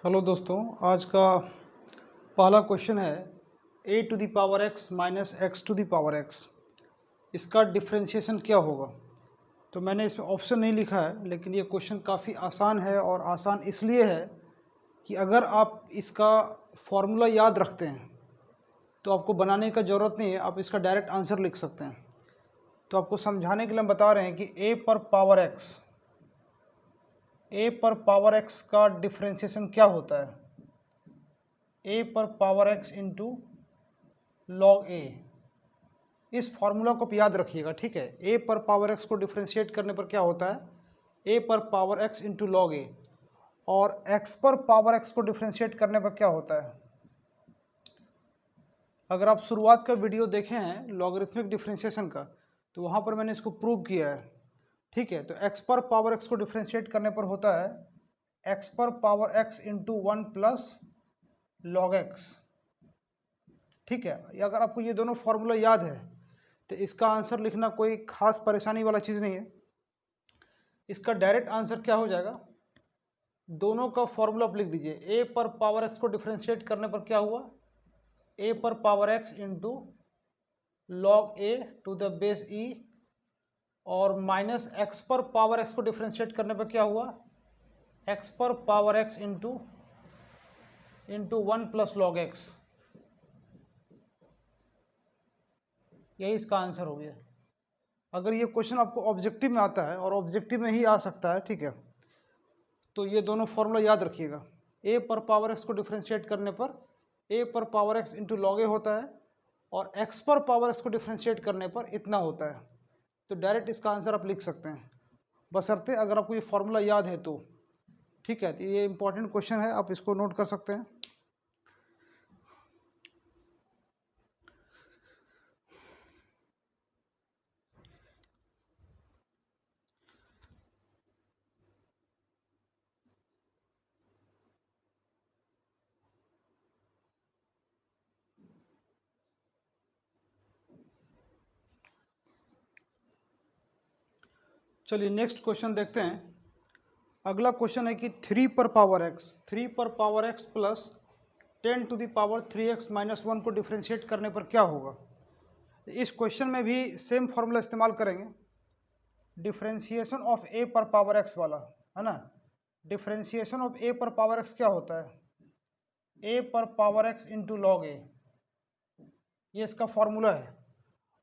Hello दोस्तों, आज का पहला क्वेश्चन है a to the power x minus x to the power x। इसका डिफ्रेंशिएशन क्या होगा। तो मैंने इसमें ऑप्शन नहीं लिखा है, लेकिन ये क्वेश्चन काफ़ी आसान है और आसान इसलिए है कि अगर आप इसका फॉर्मूला याद रखते हैं तो आपको बनाने का ज़रूरत नहीं है, आप इसका डायरेक्ट आंसर लिख सकते हैं। तो आपको समझाने के लिए हम बता रहे हैं कि a पर पावर x का डिफ्रेंशिएशन क्या होता है। a पर power x into log a, इस फॉर्मूला को याद रखिएगा, ठीक है। a पर पावर x को डिफ्रेंशिएट करने पर क्या होता है, a पर power x into log a, और x पर पावर x को डिफ्रेंशिएट करने पर क्या होता है। अगर आप शुरुआत का वीडियो देखे हैं लॉगरिथमिक डिफ्रेंशिएशन का, तो वहाँ पर मैंने इसको प्रूव किया है, ठीक है। तो x पर पावर x को डिफ्रेंशिएट करने पर होता है x पर power x into 1 plus log x, ठीक है। अगर आपको ये दोनों फॉर्मूला याद है तो इसका आंसर लिखना कोई खास परेशानी वाला चीज़ नहीं है। इसका डायरेक्ट आंसर क्या हो जाएगा, दोनों का फॉर्मूला आप लिख दीजिए। a पर पावर x को डिफ्रेंशिएट करने पर क्या हुआ, a पर power x into log a to the base e, और माइनस x पर पावर x को डिफ्रेंशिएट करने पर क्या हुआ, x पर power x into 1 plus log x। यही इसका आंसर हो गया। अगर ये क्वेश्चन आपको ऑब्जेक्टिव में आता है, और ऑब्जेक्टिव में ही आ सकता है, ठीक है, तो ये दोनों फॉर्मूला याद रखिएगा। a पर पावर x को डिफ्रेंशिएट करने पर a पर पावर x इंटू लॉग ए होता है, और x पर पावर x को डिफ्रेंशिएट करने पर इतना होता है। तो डायरेक्ट इसका आंसर आप लिख सकते हैं, बशर्ते अगर आपको ये फॉर्मूला याद है तो, ठीक है। तो ये इंपॉर्टेंट क्वेश्चन है, आप इसको नोट कर सकते हैं। चलिए नेक्स्ट क्वेश्चन देखते हैं। अगला क्वेश्चन है कि 3 पर power x plus 10 to the power 3x minus 1 को डिफ्रेंशिएट करने पर क्या होगा। इस क्वेश्चन में भी सेम फॉर्मूला इस्तेमाल करेंगे, डिफ्रेंशिएशन ऑफ a पर पावर x वाला, है ना। डिफ्रेंशिएशन ऑफ a पर पावर x क्या होता है, a पर power x into log a, ये इसका फॉर्मूला है।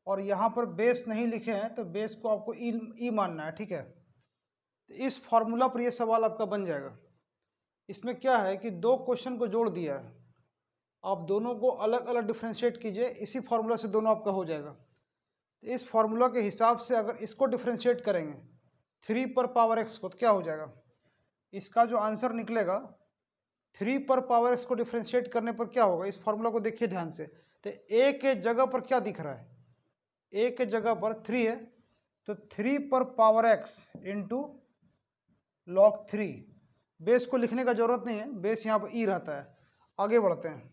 और यहाँ पर बेस नहीं लिखे हैं, तो बेस को आपको ई मानना है, ठीक है। तो इस फॉर्मूला पर ये सवाल आपका बन जाएगा। इसमें क्या है कि दो क्वेश्चन को जोड़ दिया है, आप दोनों को अलग अलग डिफ्रेंशिएट कीजिए, इसी फॉर्मूला से दोनों आपका हो जाएगा। तो इस फॉर्मूला के हिसाब से अगर इसको डिफ्रेंशिएट करेंगे 3 पर पावर x को, तो क्या हो जाएगा, इसका जो आंसर निकलेगा 3 पर पावर x को डिफ्रेंशिएट करने पर क्या होगा। इस फॉर्मूला को देखिए ध्यान से, तो a के जगह पर क्या दिख रहा है, a के जगह पर 3 है, तो 3 पर power x into log 3। Base को लिखने का जरूरत नहीं है, बेस यहाँ पर ई रहता है। आगे बढ़ते हैं,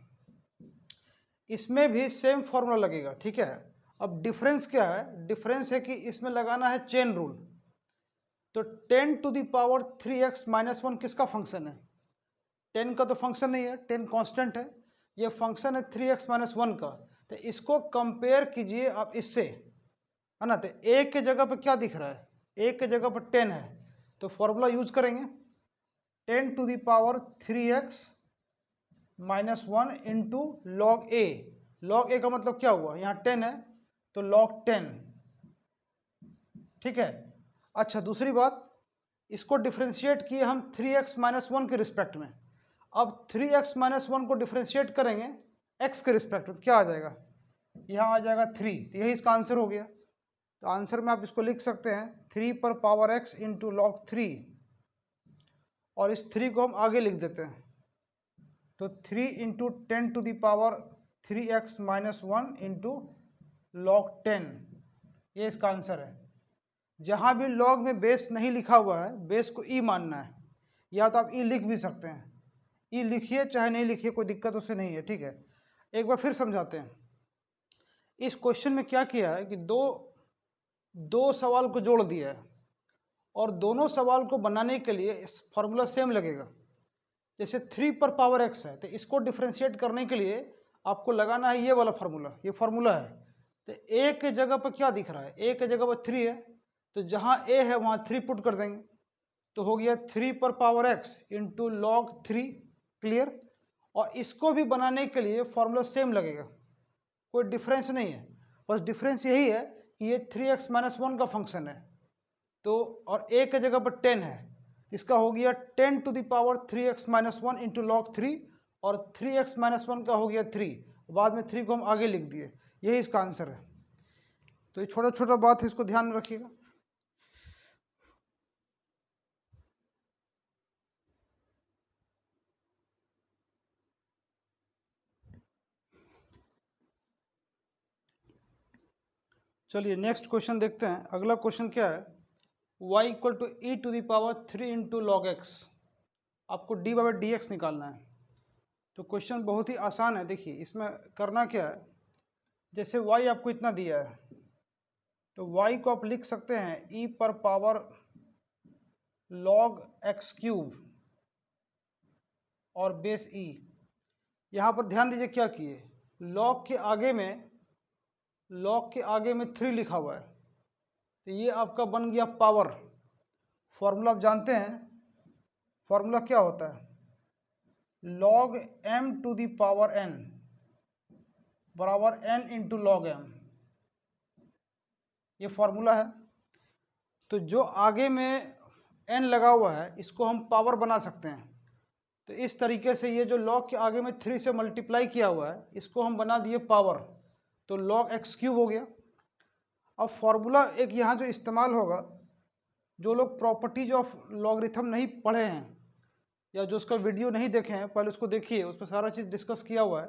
इसमें भी सेम फॉर्मूला लगेगा, ठीक है। अब डिफरेंस क्या है, डिफरेंस है कि इसमें लगाना है चेन रूल। तो 10 to the power 3x minus 1 किसका फंक्शन है, 10 का तो फंक्शन नहीं है, 10 कांस्टेंट है, ये फंक्शन है 3x माइनस 1 का। तो इसको कंपेयर कीजिए आप इससे, है ना। तो a के जगह पर क्या दिख रहा है, a के जगह पर 10 है, तो फॉर्मूला यूज करेंगे 10 to the power 3x minus 1 into log a. Log a का मतलब क्या हुआ, यहाँ 10 है, तो लॉग 10, ठीक है। अच्छा, दूसरी बात, इसको डिफ्रेंशिएट किए हम 3x माइनस 1 के रिस्पेक्ट में। अब 3x माइनस 1 को डिफ्रेंशिएट करेंगे x के रिस्पेक्ट में, क्या आ जाएगा, यहाँ आ जाएगा 3। तो यही इसका आंसर हो गया। तो आंसर में आप इसको लिख सकते हैं 3 पर पावर x इंटू लॉग 3, और इस 3 को हम आगे लिख देते हैं, तो 3 into 10 to the power 3x minus 1 into log 10, ये इसका आंसर है। जहाँ भी लॉग में बेस नहीं लिखा हुआ है, बेस को ई मानना है, या तो आप ई लिख भी सकते हैं, ई लिखिए चाहे नहीं लिखिए, कोई दिक्कत उससे नहीं है, ठीक है। एक बार फिर समझाते हैं। इस क्वेश्चन में क्या किया है कि दो सवाल को जोड़ दिया है, और दोनों सवाल को बनाने के लिए इस फॉर्मूला सेम लगेगा। जैसे 3 पर पावर x है, तो इसको डिफ्रेंशिएट करने के लिए आपको लगाना है ये वाला फार्मूला, ये फार्मूला है। तो a के जगह पर क्या दिख रहा है, a के जगह पर 3 है, तो जहाँ a है वहाँ 3 पुट कर देंगे, तो हो गया 3 पर power x into log 3, clear. और इसको भी बनाने के लिए फार्मूला सेम लगेगा, कोई डिफरेंस नहीं है, बस डिफरेंस यही है कि ये 3x माइनस 1 का फंक्शन है, तो और a के जगह पर 10 है, इसका हो गया 10 to the power 3x minus 1 into log 3, और 3x माइनस 1 का हो गया 3, बाद में 3 को हम आगे लिख दिए, यही इसका आंसर है। तो ये छोटा छोटा बात है, इसको ध्यान में रखिएगा। चलिए नेक्स्ट क्वेश्चन देखते हैं। अगला क्वेश्चन क्या है, y equal to e to the power 3 into log x, आपको डी बाई डी एक्स निकालना है। तो क्वेश्चन बहुत ही आसान है। देखिए इसमें करना क्या है, जैसे y आपको इतना दिया है, तो y को आप लिख सकते हैं e पर पावर log x क्यूब और बेस e। यहाँ पर ध्यान दीजिए क्या किए, log के आगे में 3 लिखा हुआ है, तो ये आपका बन गया पावर। फॉर्मूला आप जानते हैं, फॉर्मूला क्या होता है, log m to the power n बराबर n इंटू लॉग m, ये फॉर्मूला है। तो जो आगे में n लगा हुआ है इसको हम पावर बना सकते हैं। तो इस तरीके से ये जो log के आगे में 3 से मल्टीप्लाई किया हुआ है इसको हम बना दिए पावर, तो log x क्यूब हो गया। अब फॉर्मूला एक यहाँ जो इस्तेमाल होगा, जो लोग प्रॉपर्टीज ऑफ लॉगरिथम नहीं पढ़े हैं या जो उसका वीडियो नहीं देखे हैं, पहले उसको देखिए, उस पर सारा चीज़ डिस्कस किया हुआ है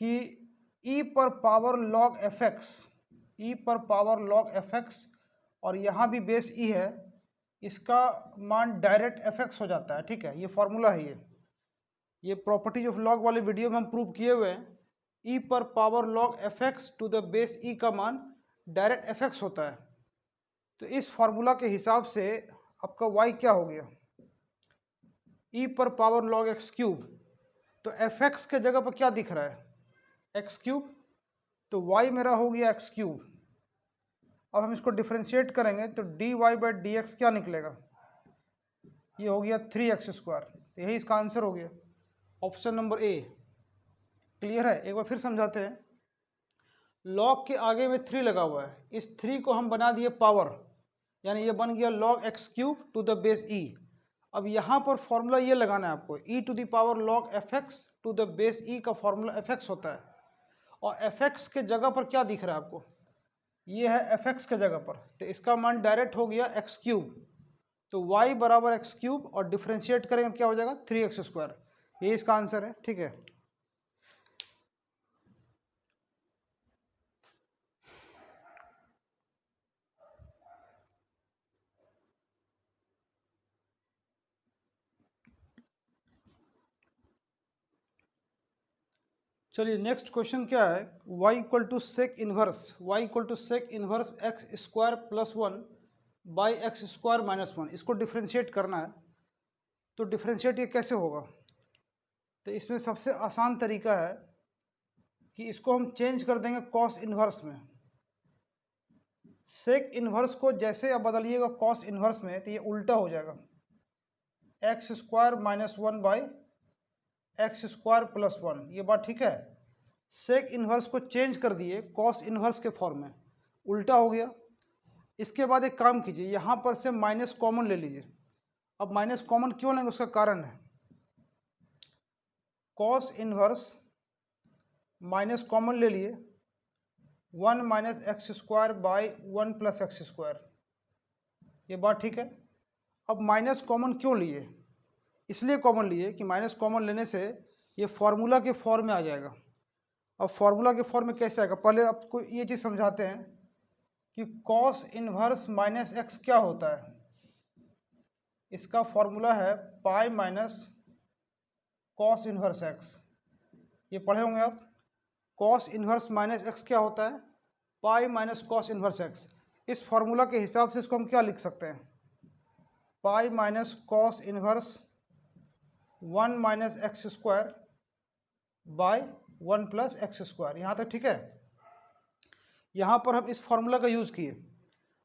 कि e पर पावर log fx, e पर पावर log fx, और यहाँ भी बेस e है, इसका मान डायरेक्ट fx हो जाता है। ठीक है, ये फॉर्मूला है, ये प्रॉपर्टीज ऑफ लॉग वाले वीडियो में हम प्रूव किए हुए हैं। e पर power log fx to the base e का मान डायरेक्ट fx होता है। तो इस फार्मूला के हिसाब से आपका y क्या हो गया, e पर पावर log x क्यूब, तो fx के जगह पर क्या दिख रहा है, x क्यूब, तो y मेरा हो गया x क्यूब। अब हम इसको डिफ्रेंशिएट करेंगे तो dy बाई डी एक्स क्या निकलेगा, ये हो गया 3x स्क्वायर, तो यही इसका आंसर हो गया, ऑप्शन नंबर ए। क्लियर है, एक बार फिर समझाते हैं। log के आगे में 3 लगा हुआ है, इस 3 को हम बना दिए पावर, यानी ये बन गया log x cube two the base e। अब यहाँ पर फॉर्मूला ये लगाना है आपको, e to the power log fx to the base e का फॉर्मूला fx होता है, और fx के जगह पर क्या दिख रहा है आपको, ये है fx के जगह पर, तो इसका मान डायरेक्ट हो गया x क्यूब, तो y बराबर x क्यूब, और डिफ्रेंशिएट करेंगे क्या हो जाएगा 3x स्क्वायर, ये इसका आंसर है। ठीक है, चलिए नेक्स्ट क्वेश्चन क्या है, y equal to sec inverse x square plus 1 by x square minus 1, इसको डिफ्रेंशिएट करना है। तो डिफ्रेंशिएट ये कैसे होगा, तो इसमें सबसे आसान तरीका है कि इसको हम चेंज कर देंगे कॉस इन्वर्स में। सेक इन्वर्स को जैसे आप बदलिएगा कॉस इन्वर्स में, तो ये उल्टा हो जाएगा, x square minus 1 by x square plus 1, ये बात ठीक है। सेक इन्वर्स को चेंज कर दिए कॉस इन्वर्स के फॉर्म में, उल्टा हो गया। इसके बाद एक काम कीजिए, यहाँ पर से माइनस कॉमन ले लीजिए। अब माइनस कॉमन क्यों लेंगे, उसका कारण है, कॉस इन्वर्स माइनस कॉमन ले लिए, 1 minus x square by 1 plus x square, ये बात ठीक है। अब माइनस कॉमन क्यों लिए, इसलिए कॉमन लिए कि माइनस कॉमन लेने से ये फार्मूला के फॉर्म में आ जाएगा। अब फार्मूला के फॉर्म में कैसे आएगा, पहले आपको ये चीज़ समझाते हैं कि कॉस इन्वर्स माइनस एक्स क्या होता है। इसका फॉर्मूला है pi minus cos inverse x, ये पढ़े होंगे आप। कॉस इन्वर्स माइनस एक्स क्या होता है, pi minus cos inverse x. इस फार्मूला के हिसाब से इसको हम क्या लिख सकते हैं, pi minus cos inverse 1 minus x square by 1 plus x square. यहाँ तक ठीक है। यहाँ पर हम इस फॉर्मूला का यूज़ किए।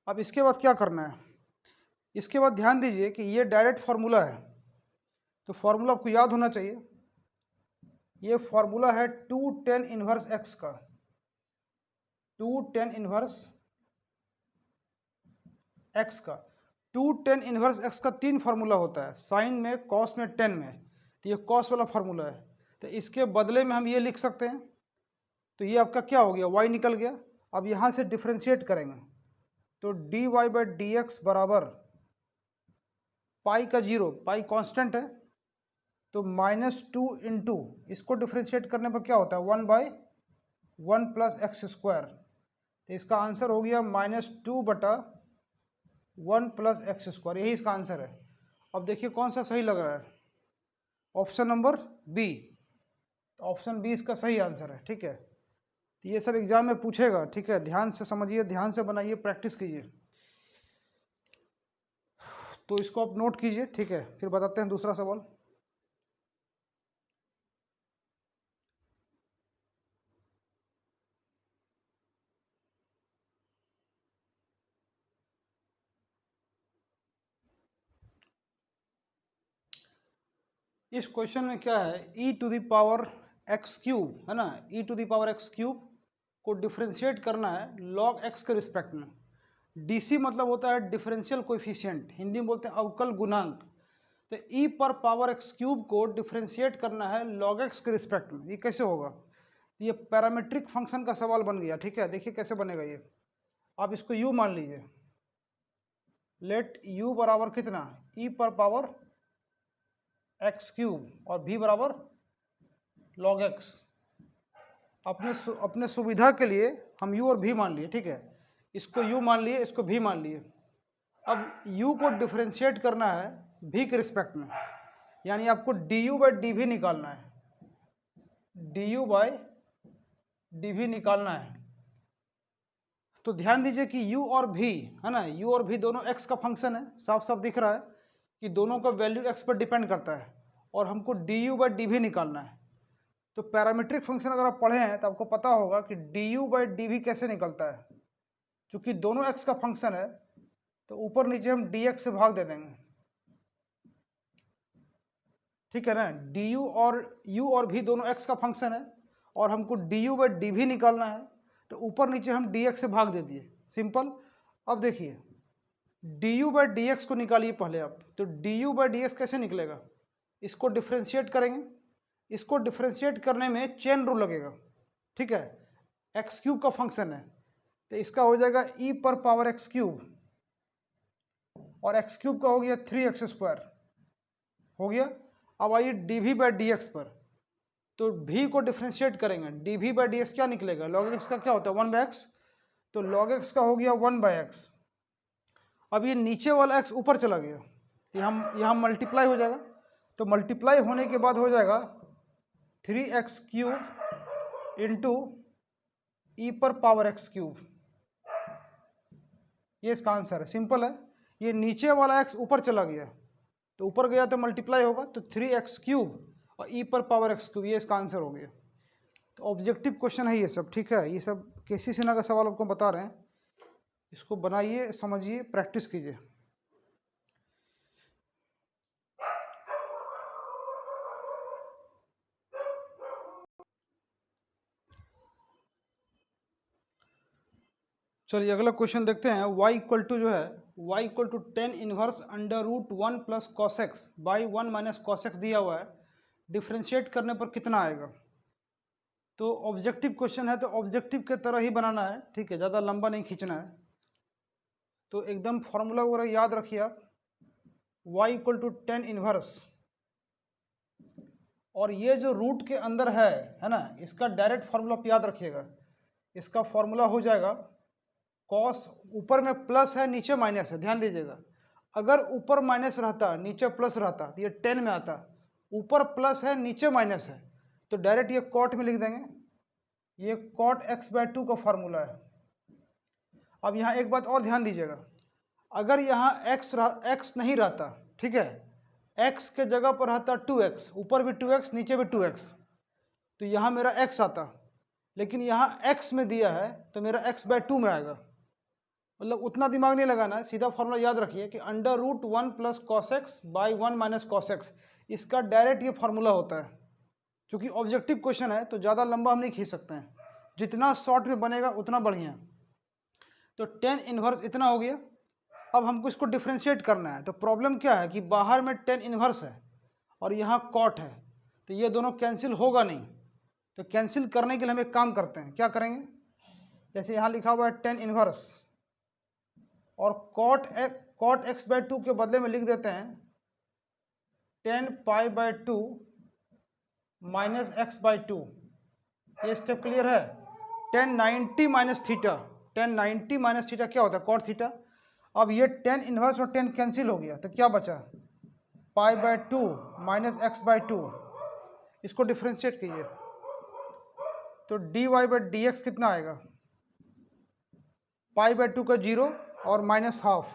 अब इसके बाद क्या करना है, इसके बाद ध्यान दीजिए कि ये डायरेक्ट फार्मूला है, तो फार्मूला आपको याद होना चाहिए। ये फार्मूला है 2 tan इनवर्स एक्स का, 2 tan इनवर्स एक्स का। 2 tan इनवर्स एक्स का 3 फार्मूला होता है, साइन में, कॉस में, टेन में। तो ये कॉस वाला फार्मूला है, तो इसके बदले में हम ये लिख सकते हैं। तो ये आपका क्या हो गया, y निकल गया। अब यहाँ से डिफ्रेंशिएट करेंगे तो dy बाई डी एक्स बराबर पाई का 0, पाई कांस्टेंट है, तो -2 इंटू इसको डिफ्रेंशिएट करने पर क्या होता है 1 बाई 1 प्लस एक्स स्क्वायर। तो इसका आंसर हो गया -2 बटा 1 प्लस एक्स स्क्वायर, यही इसका आंसर है। अब देखिए कौन सा सही लग रहा है, ऑप्शन नंबर बी। तो ऑप्शन बी इसका सही आंसर है, ठीक है। तो ये सब एग्जाम में पूछेगा, ठीक है, ध्यान से समझिए, ध्यान से बनाइए, प्रैक्टिस कीजिए। तो इसको आप नोट कीजिए, ठीक है, फिर बताते हैं दूसरा सवाल। इस क्वेश्चन में क्या है, e to the power x cube है ना, e to the power x cube को डिफ्रेंशिएट करना है log x के रिस्पेक्ट में। dc मतलब होता है डिफरेंशियल कोएफिशिएंट, हिंदी में बोलते हैं अवकल गुणांक। तो e पर पावर एक्स क्यूब को डिफ्रेंशिएट करना है log x के रिस्पेक्ट में। ये कैसे होगा, ये पैरामीट्रिक फंक्शन का सवाल बन गया, ठीक है। देखिए कैसे बनेगा ये, आप इसको u मान लीजिए, लेट u बराबर कितना, e पर पावर एक्स क्यूब और v बराबर log x। अपने सुविधा के लिए हम u और v मान लिए, ठीक है। इसको u मान लिए, इसको v मान लिए। अब u को डिफरेंशिएट करना है v के रिस्पेक्ट में, यानी आपको du बाई dv निकालना है, du बाई dv निकालना है। तो ध्यान दीजिए कि u और v है ना, u और v दोनों x का फंक्शन है, साफ साफ दिख रहा है कि दोनों का वैल्यू x पर डिपेंड करता है, और हमको du बाई dv निकालना है। तो पैरामीट्रिक फंक्शन अगर आप पढ़े हैं तो आपको पता होगा कि du बाई dv कैसे निकलता है। चूंकि दोनों x का फंक्शन है तो ऊपर नीचे हम dx से भाग दे देंगे, ठीक है ना। u और v दोनों x का फंक्शन है, और हमको du बाई dv निकालना है, तो ऊपर नीचे हम dx से भाग दे दिए, सिंपल। अब देखिए du बाई dx को निकालिए पहले आप, तो du बाई dx कैसे निकलेगा, इसको डिफ्रेंशिएट करेंगे। इसको डिफ्रेंशिएट करने में चेन रूल लगेगा, ठीक है, एक्स क्यूब का फंक्शन है, तो इसका हो जाएगा e पर पावर एक्स क्यूब, और एक्स क्यूब का हो गया 3x स्क्वायर, हो गया। अब आइए dv बाई डी एक्स पर, तो v को डिफ्रेंशिएट करेंगे, dv बाई डी एक्स क्या निकलेगा, log x का क्या होता है 1 बाई एक्स, तो log x का हो गया 1 बाई एक्स। अब ये नीचे वाला x ऊपर चला गया, तो यहाँ मल्टीप्लाई हो जाएगा, तो मल्टीप्लाई होने के बाद हो जाएगा 3x क्यूब इंटू ई पर पावर एक्स क्यूब, ये इसका आंसर है, सिंपल है। ये नीचे वाला x ऊपर चला गया, तो ऊपर गया तो मल्टीप्लाई होगा, तो 3x क्यूब और ई पर पावर एक्स क्यूब, ये इसका आंसर हो गया। तो ऑब्जेक्टिव क्वेश्चन है ये सब, ठीक है, ये सब केसी सिन्हा का सवाल आपको बता रहे हैं, इसको बनाइए, समझिए, प्रैक्टिस कीजिए। चलिए अगला क्वेश्चन देखते हैं। y इक्वल टू जो है, y equal to tan inverse under root 1 plus cos x by 1 minus cos x दिया हुआ है, डिफ्रेंशिएट करने पर कितना आएगा। तो ऑब्जेक्टिव क्वेश्चन है, तो ऑब्जेक्टिव के तरह ही बनाना है, ठीक है, ज़्यादा लंबा नहीं खींचना है। तो एकदम फॉर्मूला वगैरह याद रखिए आप, y equal to tan inverse, और ये जो रूट के अंदर है ना, इसका डायरेक्ट फार्मूला आप याद रखिएगा। इसका फॉर्मूला हो जाएगा कॉस, ऊपर में प्लस है नीचे माइनस है, ध्यान दीजिएगा। अगर ऊपर माइनस रहता नीचे प्लस रहता तो ये 10 में आता, ऊपर प्लस है नीचे माइनस है, तो डायरेक्ट ये कॉट में लिख देंगे, ये कॉट एक्स बाई 2 का फॉर्मूला है। अब यहाँ एक बात और ध्यान दीजिएगा, अगर यहाँ एक्स नहीं रहता, ठीक है, x के जगह पर रहता 2x, ऊपर भी 2x नीचे भी 2x, तो यहाँ मेरा x आता, लेकिन यहाँ x में दिया है तो मेरा x/2 में आएगा। मतलब उतना दिमाग नहीं लगाना है, सीधा फॉर्मूला याद रखिए कि √1 + cos x by 1 - cos x, इसका डायरेक्ट ये फार्मूला होता है। क्योंकि ऑब्जेक्टिव क्वेश्चन है तो ज़्यादा लंबा हम नहीं खींच सकते हैं, जितना शॉर्ट में बनेगा उतना बढ़िया। तो tan इनवर्स इतना हो गया। अब हमको इसको डिफ्रेंशिएट करना है, तो प्रॉब्लम क्या है कि बाहर में tan इनवर्स है और यहाँ cot है, तो ये दोनों कैंसिल होगा नहीं। तो कैंसिल करने के लिए हम एक काम करते हैं, क्या करेंगे, जैसे यहाँ लिखा हुआ है tan इनवर्स, और cot x/2 के बदले में लिख देते हैं tan π/2 माइनस x/2। ये स्टेप क्लियर है। tan 90 minus theta, tan 90 minus theta क्या होता है, cot थीटा। अब ये tan इनवर्स और tan कैंसिल हो गया, तो क्या बचा, π/2 माइनस x/2। इसको डिफ्रेंशिएट कीजिए, तो dy/dx कितना आएगा, π/2 का 0 और -½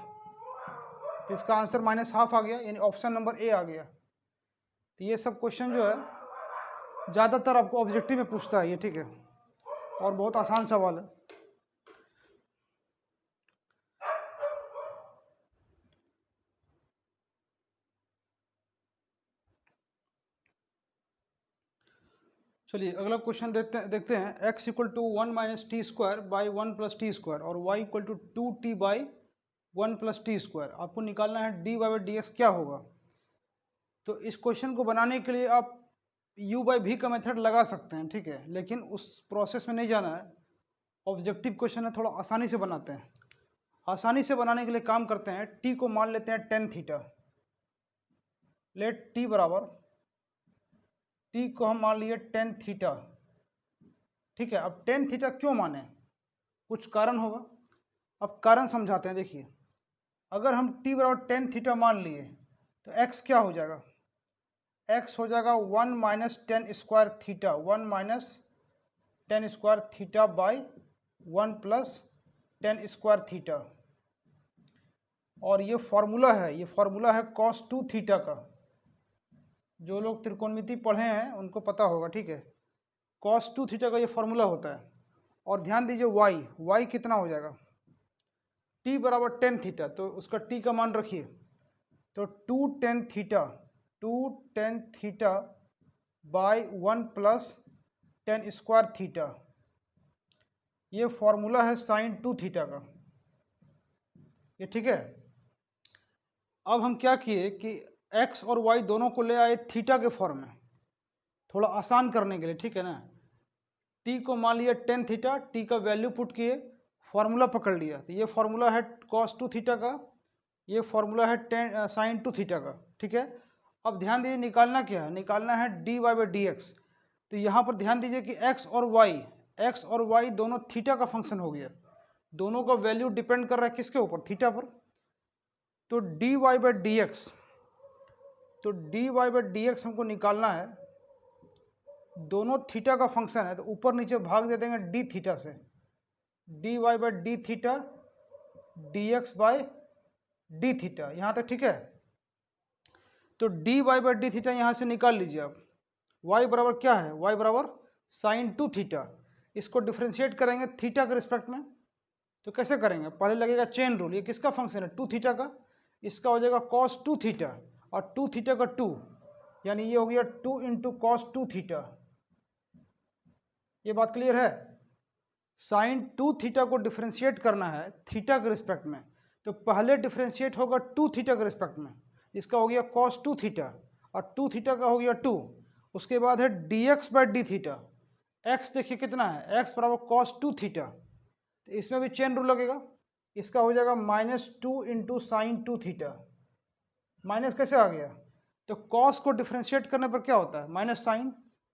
तो इसका आंसर -½ आ गया, यानी ऑप्शन नंबर ए आ गया। तो ये सब क्वेश्चन जो है ज़्यादातर आपको ऑब्जेक्टिव में पूछता है ये, ठीक है, और बहुत आसान सवाल है। चलिए अगला क्वेश्चन देखते हैं। x = 1 - t² बाई 1 + t² और y = 2t बाई 1 + t²। आपको निकालना है dy/dx क्या होगा। तो इस क्वेश्चन को बनाने के लिए आप u/v का मेथड लगा सकते हैं, ठीक है, लेकिन उस प्रोसेस में नहीं जाना है। ऑब्जेक्टिव क्वेश्चन है, थोड़ा आसानी से बनाते हैं। आसानी से बनाने के लिए काम करते हैं, t को मान लेते हैं tan थीटा। लेट t बराबर, t को हम मान लिए tan थीटा, ठीक है। अब tan थीटा क्यों माने, कुछ कारण होगा। अब कारण समझाते हैं। देखिए, अगर हम t बराबर tan थीटा मान लिए तो x क्या हो जाएगा, x हो जाएगा 1 - tan² theta, 1 - tan² theta by 1 + tan² theta. और ये फार्मूला है, ये फार्मूला है cos 2 थीटा का। जो लोग त्रिकोणमिति पढ़े हैं उनको पता होगा, ठीक है। cos 2 थीटा का ये फार्मूला होता है। और ध्यान दीजिए y कितना हो जाएगा, t बराबर tan थीटा, तो उसका t का मान रखिए, तो 2 tan theta by 1 + tan² theta. ये फॉर्मूला है sin 2 थीटा का, ये ठीक है। अब हम क्या किए कि x और y दोनों को ले आए थीटा के फॉर्म में, थोड़ा आसान करने के लिए, ठीक है ना। t को मान लिया tan थीटा, t का वैल्यू पुट किए, फार्मूला पकड़ लिया। तो ये फार्मूला है cos 2 थीटा का, ये फार्मूला है sin 2 थीटा का, ठीक है। अब ध्यान दीजिए, निकालना क्या है, निकालना है dy/dx। तो यहाँ पर ध्यान दीजिए कि x और y दोनों थीटा का फंक्शन हो गया, दोनों का वैल्यू डिपेंड कर रहा है किसके ऊपर, थीटा पर। तो dy/dx हमको निकालना है, दोनों थीटा का फंक्शन है, तो ऊपर नीचे भाग दे देंगे d थीटा से, dy/d थीटा dx/d थीटा, यहाँ तक ठीक है। तो dy/d थीटा यहाँ से निकाल लीजिए आप। y बराबर क्या है, y बराबर sin 2 थीटा। इसको डिफ्रेंशिएट करेंगे थीटा के रिस्पेक्ट में, तो कैसे करेंगे, पहले लगेगा चेन रूल। ये किसका फंक्शन है, 2 थीटा का, इसका हो जाएगा cos 2 थीटा, और 2 थीटा का 2, यानी ये हो गया 2 × cos 2 थीटा। ये बात क्लियर है। sin 2 थीटा को डिफ्रेंशिएट करना है थीटा के रिस्पेक्ट में, तो पहले डिफ्रेंशिएट होगा 2 थीटा के रिस्पेक्ट में, इसका हो गया cos 2 थीटा, और 2 थीटा का हो गया 2। उसके बाद है dx/d थीटा। x देखिए कितना है, x बराबर cos 2 थीटा, तो इसमें भी चेन रूल लगेगा, इसका हो जाएगा -2 × sin 2 थीटा। माइनस कैसे आ गया, तो cos को डिफ्रेंशिएट करने पर क्या होता है, माइनस साइन,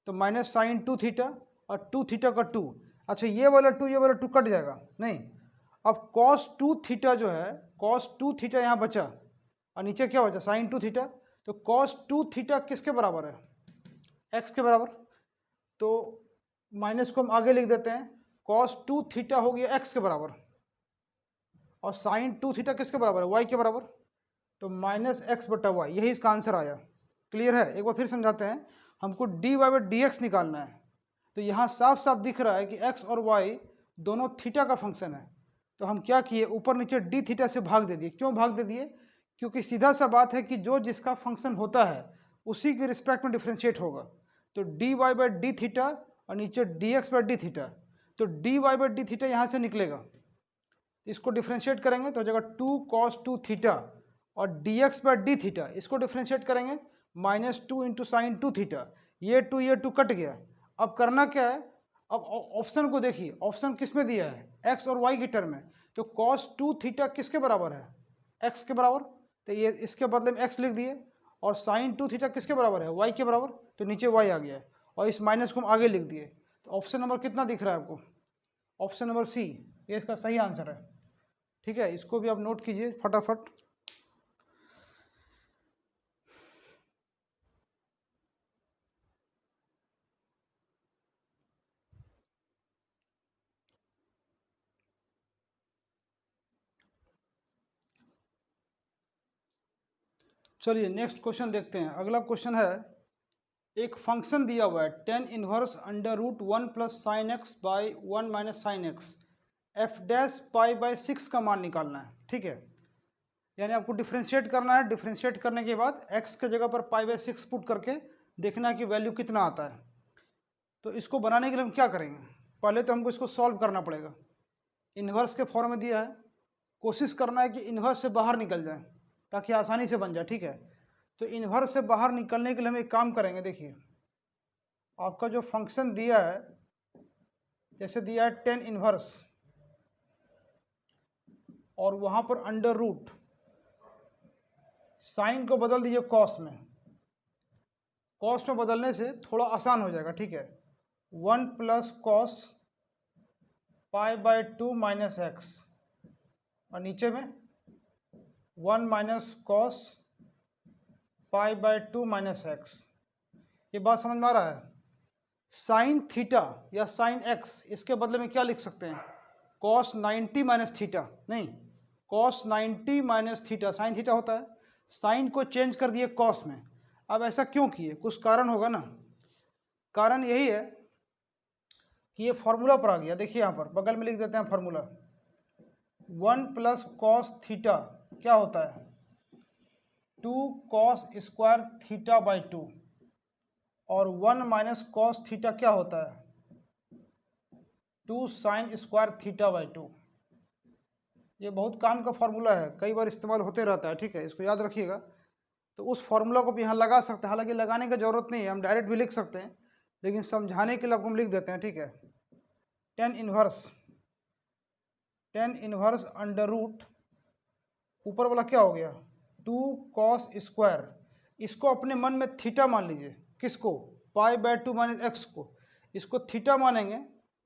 तो -sin 2 थीटा, और 2 थीटा का 2। अच्छा, ये वाला 2 कट जाएगा, नहीं। अब cos 2 थीटा जो है, cos 2 थीटा यहाँ बचा, और नीचे क्या बचा, sin 2 थीटा। तो cos 2 थीटा किसके बराबर है, x के बराबर। तो माइनस को हम आगे लिख देते हैं, cos 2 थीटा हो गया x के बराबर, और sin 2 थीटा किसके बराबर है, y के बराबर। तो माइनस एक्स बटा वाई, यही इसका आंसर आया। क्लियर है? एक बार फिर समझाते हैं। हमको d y by d x निकालना है। तो यहाँ साफ साफ दिख रहा है कि एक्स और वाई दोनों थीटा का फंक्शन है। तो हम क्या किए, ऊपर नीचे डी थीटा से भाग दे दिए। क्यों भाग दे दिए? क्योंकि सीधा सा बात है कि जो जिसका फंक्शन होता है उसी के रिस्पेक्ट में डिफ्रेंशिएट होगा। तो d y by d theta और नीचे d x by d theta, तो d y by d theta यहाँ से निकलेगा। इसको डिफ्रेंशिएट करेंगे तो हो जाएगा 2 cos 2 थीटा, और D x by d theta इसको डिफ्रेंशिएट करेंगे -2 इंटू साइन 2 थीटा। ये 2 कट गया। अब करना क्या है, अब ऑप्शन को देखिए, ऑप्शन किस में दिया है, एक्स और वाई की टर्म में। तो cos 2 थीटा किसके बराबर है, एक्स के बराबर। तो ये इसके बदले में एक्स लिख दिए, और साइन 2 थीटा किसके बराबर है, वाई के बराबर। तो नीचे वाई आ गया है, और इस माइनस को हम आगे लिख दिए। तो ऑप्शन नंबर कितना दिख रहा है आपको, ऑप्शन नंबर सी, ये इसका सही आंसर है। ठीक है, इसको भी आप नोट कीजिए फटाफट। चलिए नेक्स्ट क्वेश्चन देखते हैं। अगला क्वेश्चन है, एक फंक्शन दिया हुआ है tan inverse under root 1 plus sine x by 1 minus sine x, F dash pi by 6 का मान निकालना है। ठीक है, यानी आपको डिफ्रेंशिएट करना है। डिफ्रेंशिएट करने के बाद x के जगह पर पाई बाई 6 पुट करके देखना है कि वैल्यू कितना आता है। तो इसको बनाने के लिए हम क्या करेंगे, पहले तो हमको इसको सॉल्व करना पड़ेगा। इन्वर्स के फॉर्म में दिया है, कोशिश करना है कि इन्वर्स से बाहर निकल जाए ताकि आसानी से बन जाए। ठीक है, तो इन्वर्स से बाहर निकलने के लिए हम एक काम करेंगे। देखिए, आपका जो फंक्शन दिया है, जैसे दिया है tan इन्वर्स, और वहाँ पर अंडर रूट, साइन को बदल दीजिए कॉस में। कॉस में बदलने से थोड़ा आसान हो जाएगा। ठीक है, 1 plus cos pi by 2 minus x, और नीचे में 1 minus cos pi by 2 minus x. ये बात समझ में आ रहा है? साइन थीटा या साइन एक्स, इसके बदले में क्या लिख सकते हैं, कॉस 90 माइनस थीटा, नहीं, cos 90 minus theta. Sine theta होता है, साइन को चेंज कर दिए कॉस में। अब ऐसा क्यों किए, कुछ कारण होगा ना। कारण यही है कि ये फॉर्मूला पर आ गया। देखिए यहाँ पर बगल में लिख देते हैं फॉर्मूला, 1 प्लस कॉस थीटा क्या होता है, 2 कॉस स्क्वायर थीटा बाई 2, और 1 माइनस कॉस थीटा क्या होता है, 2 साइन स्क्वायर थीटा बाई 2। ये बहुत काम का फॉर्मूला है, कई बार इस्तेमाल होते रहता है। ठीक है, इसको याद रखिएगा। तो उस फॉर्मूला को भी यहाँ लगा सकते हैं, हालांकि लगाने की ज़रूरत नहीं है, हम डायरेक्ट भी लिख सकते हैं, लेकिन समझाने के लिए आपको हम लिख देते हैं। ठीक है, tan इनवर्स अंडर रूट, ऊपर वाला क्या हो गया, 2 कॉस स्क्वायर, इसको अपने मन में थीटा मान लीजिए। किसको, पाई बाई 2 माइनस एक्स को, इसको थीटा मानेंगे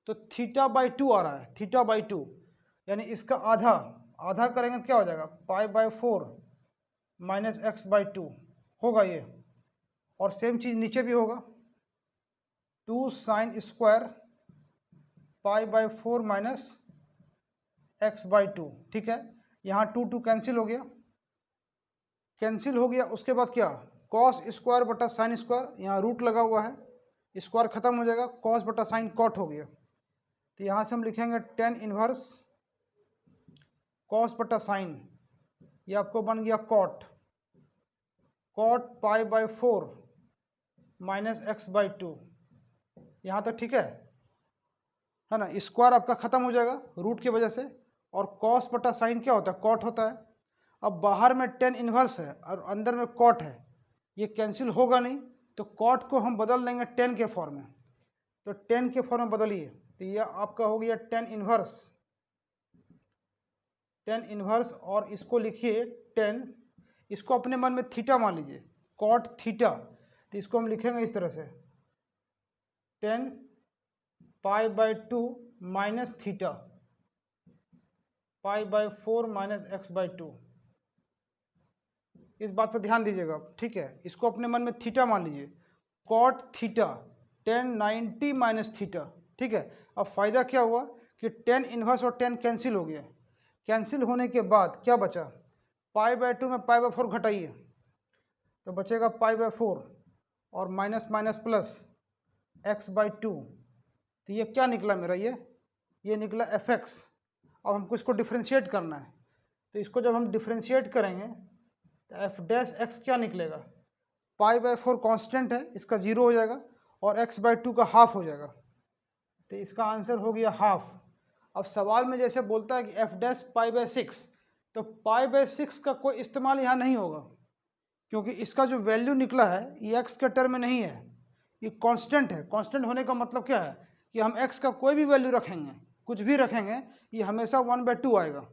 तो थीटा बाई 2 आ रहा है, थीटा बाई 2, यानी इसका आधा, आधा करेंगे तो क्या हो जाएगा, पाई बाई 4 माइनस एक्स बाई 2 होगा ये। और सेम चीज़ नीचे भी होगा, 2 sine square pi by 4 minus x by 2। ठीक है, यहाँ 2 कैंसिल हो गया, कैंसिल हो गया। उसके बाद क्या, कॉस स्क्वायर बटा साइन स्क्वायर, यहाँ रूट लगा हुआ है, स्क्वायर खत्म हो जाएगा, कॉस बटा साइन कॉट हो गया। तो यहाँ से हम लिखेंगे tan इनवर्स कॉस बटा साइन, ये आपको बन गया cot, cot pi by 4 minus x by 2। यहाँ तक ठीक है ना। स्क्वायर आपका खत्म हो जाएगा रूट की वजह से, और कॉस बटा साइन क्या होता है, कॉट होता है। अब बाहर में tan इनवर्स है और अंदर में कॉट है, ये कैंसिल होगा नहीं, तो कॉट को हम बदल देंगे tan के फॉर्म में। तो tan के फॉर्म में बदलिए, तो ये आपका हो गया tan इनवर्स, और इसको लिखिए tan, इसको अपने मन में थीटा मान लीजिए, कॉट थीटा। तो इसको हम लिखेंगे इस तरह से, tan pi by 2 minus theta pi by 4 minus x by 2। इस बात पर ध्यान दीजिएगा। ठीक है, इसको अपने मन में थीटा मान लीजिए, cot theta tan 90 minus theta. ठीक है, अब फायदा क्या हुआ कि tan इनवर्स और tan कैंसिल हो गया। कैंसिल होने के बाद क्या बचा, π/2 में π/4 घटाइए तो बचेगा π/4 और माइनस माइनस प्लस x/2। तो ये क्या निकला मेरा, ये निकला fx। अब हमको इसको डिफ्रेंशिएट करना है, तो इसको जब हम डिफ्रेंशिएट करेंगे तो f' क्या निकलेगा, π/4 कांस्टेंट है, इसका 0 हो जाएगा और x/2 का हाफ हो जाएगा। तो इसका आंसर हो गया हाफ। अब सवाल में जैसे बोलता है कि f' π/6, तो π/6 का कोई इस्तेमाल यहाँ नहीं होगा, क्योंकि इसका जो वैल्यू निकला है ये x के टर्म में नहीं है, ये कांस्टेंट है। कांस्टेंट होने का मतलब क्या है कि हम x का कोई भी वैल्यू रखेंगे, कुछ भी रखेंगे, ये हमेशा 1/2 आएगा,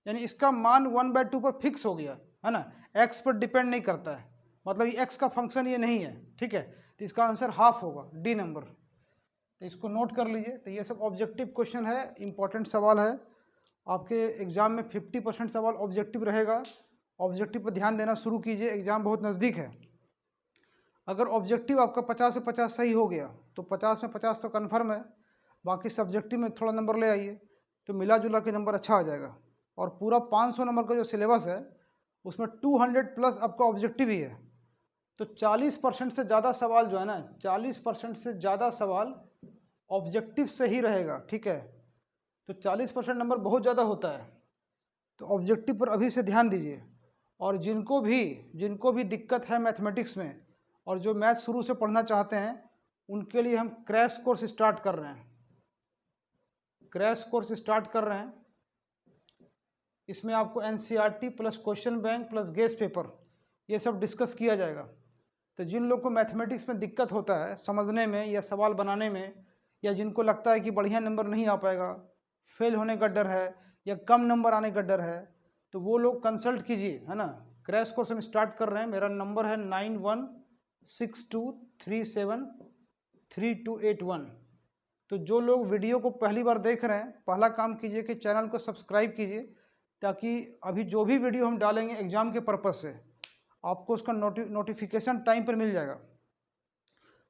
यानी इसका मान 1/2 पर फिक्स हो गया है ना, x पर डिपेंड नहीं करता है, मतलब ये x का फंक्शन ये नहीं है, ठीक है। तो इसका आंसर हाफ होगा, डी नंबर। तो इसको नोट कर लीजिए। तो ये सब ऑब्जेक्टिव क्वेश्चन है, इंपॉर्टेंट सवाल है। आपके एग्ज़ाम में 50% सवाल ऑब्जेक्टिव रहेगा। ऑब्जेक्टिव पर ध्यान देना शुरू कीजिए, एग्ज़ाम बहुत नज़दीक है। अगर ऑब्जेक्टिव आपका 50 से 50 सही हो गया तो 50 में 50 तो कन्फर्म है, बाकी सब्जेक्टिव में थोड़ा नंबर ले आइए तो मिला जुला के नंबर अच्छा आ जाएगा। और पूरा 500 नंबर का जो सिलेबस है उसमें 200 प्लस आपका ऑब्जेक्टिव ही है, तो 40% से ज़्यादा सवाल जो है ना, 40% से ज़्यादा सवाल ऑब्जेक्टिव से ही रहेगा, ठीक है। तो 40% नंबर बहुत ज़्यादा होता है, तो ऑब्जेक्टिव पर अभी से ध्यान दीजिए। और जिनको भी दिक्कत है मैथमेटिक्स में और जो मैथ शुरू से पढ़ना चाहते हैं उनके लिए हम क्रैश कोर्स स्टार्ट कर रहे हैं। क्रैश कोर्स स्टार्ट कर रहे हैं, इसमें आपको NCERT plus question bank plus guess paper ये सब डिस्कस किया जाएगा। तो जिन लोग को मैथमेटिक्स में दिक्कत होता है समझने में या सवाल बनाने में, या जिनको लगता है कि बढ़िया नंबर नहीं आ पाएगा, फेल होने का डर है या कम नंबर आने का डर है, तो वो लोग कंसल्ट कीजिए, है ना। क्रैश कोर्स हम स्टार्ट कर रहे हैं। मेरा नंबर है 9162373281। तो जो लोग वीडियो को पहली बार देख रहे हैं, पहला काम कीजिए कि चैनल को सब्सक्राइब कीजिए, ताकि अभी जो भी वीडियो हम डालेंगे एग्ज़ाम के पर्पज़ से आपको उसका नोटिफिकेशन टाइम पर मिल जाएगा।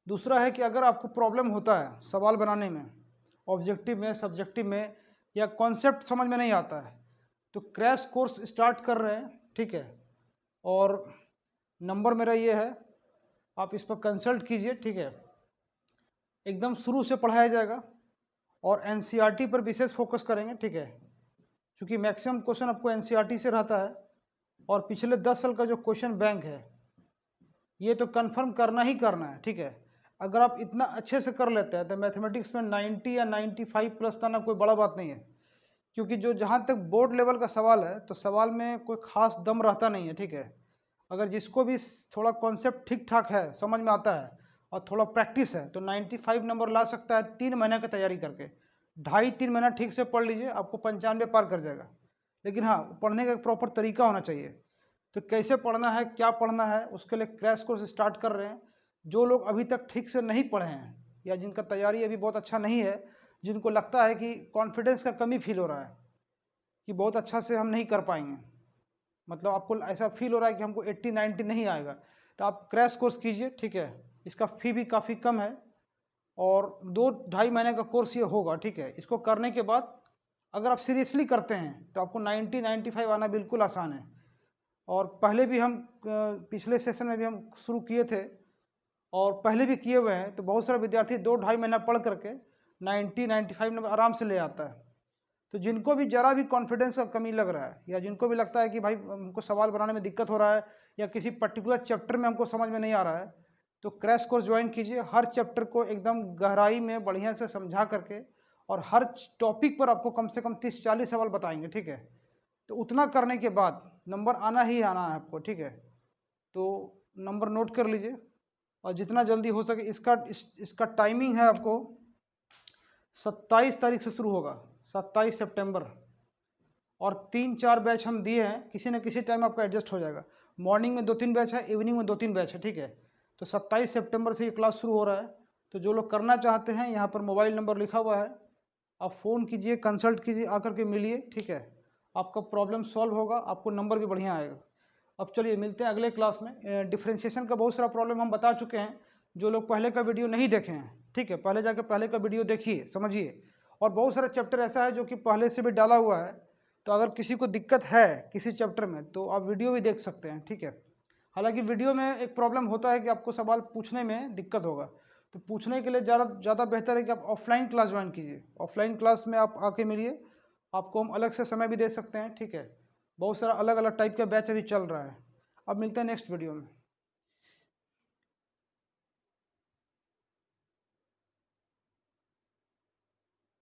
दूसरा है कि अगर आपको प्रॉब्लम होता है सवाल बनाने में, ऑब्जेक्टिव में, सब्जेक्टिव में, या कॉन्सेप्ट समझ में नहीं आता है, तो क्रैश कोर्स स्टार्ट कर रहे हैं, ठीक है। और नंबर मेरा ये है, आप इस पर कंसल्ट कीजिए, ठीक है। एकदम शुरू से पढ़ाया जाएगा और एनसीईआरटी पर विशेष फोकस करेंगे, ठीक है, क्योंकि मैक्सिमम क्वेश्चन आपको एनसीईआरटी से रहता है। और पिछले 10 साल का जो क्वेश्चन बैंक है ये तो कंफर्म करना ही करना है, ठीक है। अगर आप इतना अच्छे से कर लेते हैं तो मैथमेटिक्स में 90 या 95 प्लस लाना कोई बड़ा बात नहीं है, क्योंकि जो जहाँ तक बोर्ड लेवल का सवाल है तो सवाल में कोई ख़ास दम रहता नहीं है, ठीक है। अगर जिसको भी थोड़ा कॉन्सेप्ट ठीक ठाक है, समझ में आता है और थोड़ा प्रैक्टिस है, तो 95 नंबर ला सकता है 3 महीने की तैयारी करके। 2.5-3 महीना ठीक से पढ़ लीजिए, आपको 95 पार कर जाएगा। लेकिन हाँ, पढ़ने का एक प्रॉपर तरीका होना चाहिए। तो कैसे पढ़ना है, क्या पढ़ना है, उसके लिए क्रैश कोर्स स्टार्ट कर रहे हैं। जो लोग अभी तक ठीक से नहीं पढ़े हैं या जिनका तैयारी अभी बहुत अच्छा नहीं है, जिनको लगता है कि कॉन्फिडेंस का कमी फील हो रहा है कि बहुत अच्छा से हम नहीं कर पाएंगे, मतलब आपको ऐसा फील हो रहा है कि हमको 80-90 नहीं आएगा, तो आप क्रैश कोर्स कीजिए, ठीक है। इसका फ़ी भी काफ़ी कम है और 2-2.5 महीने का कोर्स ये होगा, ठीक है। इसको करने के बाद अगर आप सीरियसली करते हैं तो आपको 90-95 आना बिल्कुल आसान है। और पहले भी हम पिछले सेशन में भी हम शुरू किए थे और पहले भी किए हुए हैं, तो बहुत सारे विद्यार्थी 2-2.5 महीना पढ़ करके 90-95 नंबर आराम से ले आता है। तो जिनको भी ज़रा भी कॉन्फिडेंस का कमी लग रहा है या जिनको भी लगता है कि भाई हमको सवाल बनाने में दिक्कत हो रहा है या किसी पर्टिकुलर चैप्टर में हमको समझ में नहीं आ रहा है, तो क्रैश कोर्स ज्वाइन कीजिए। हर चैप्टर को एकदम गहराई में बढ़िया से समझा करके और हर टॉपिक पर आपको कम से कम 30-40 सवाल बताएंगे, ठीक है। तो उतना करने के बाद नंबर आना ही आना है आपको, ठीक है। तो नंबर नोट कर लीजिए और जितना जल्दी हो सके इसका टाइमिंग है आपको 27 तारीख से शुरू होगा, 27 सितंबर। और 3-4 बैच हम दिए हैं, किसी न किसी टाइम आपका एडजस्ट हो जाएगा। मॉर्निंग में 2-3 बैच है, इवनिंग में 2-3 बैच है, ठीक है। तो 27 सितंबर से ये क्लास शुरू हो रहा है। तो जो लोग करना चाहते हैं, यहाँ पर मोबाइल नंबर लिखा हुआ है, आप फ़ोन कीजिए, कंसल्ट कीजिए, आकर के मिलिए, ठीक है। आपका प्रॉब्लम सॉल्व होगा, आपको नंबर भी बढ़िया आएगा। अब चलिए मिलते हैं अगले क्लास में। डिफ्रेंशिएशन का बहुत सारा प्रॉब्लम हम बता चुके हैं, जो लोग पहले का वीडियो नहीं देखे हैं, ठीक है, पहले जाकर पहले का वीडियो देखिए, समझिए। और बहुत सारा चैप्टर ऐसा है जो कि पहले से भी डाला हुआ है, तो अगर किसी को दिक्कत है किसी चैप्टर में तो आप वीडियो भी देख सकते हैं, ठीक है। हालांकि वीडियो में एक प्रॉब्लम होता है कि आपको सवाल पूछने में दिक्कत होगा, तो पूछने के लिए ज़्यादा बेहतर है कि आप ऑफलाइन क्लास ज्वाइन कीजिए। ऑफलाइन क्लास में आप आके मिलिए, आपको हम अलग से समय भी दे सकते हैं, ठीक है। बहुत सारा अलग अलग टाइप का बैच अभी चल रहा है। अब मिलते हैं नेक्स्ट वीडियो में।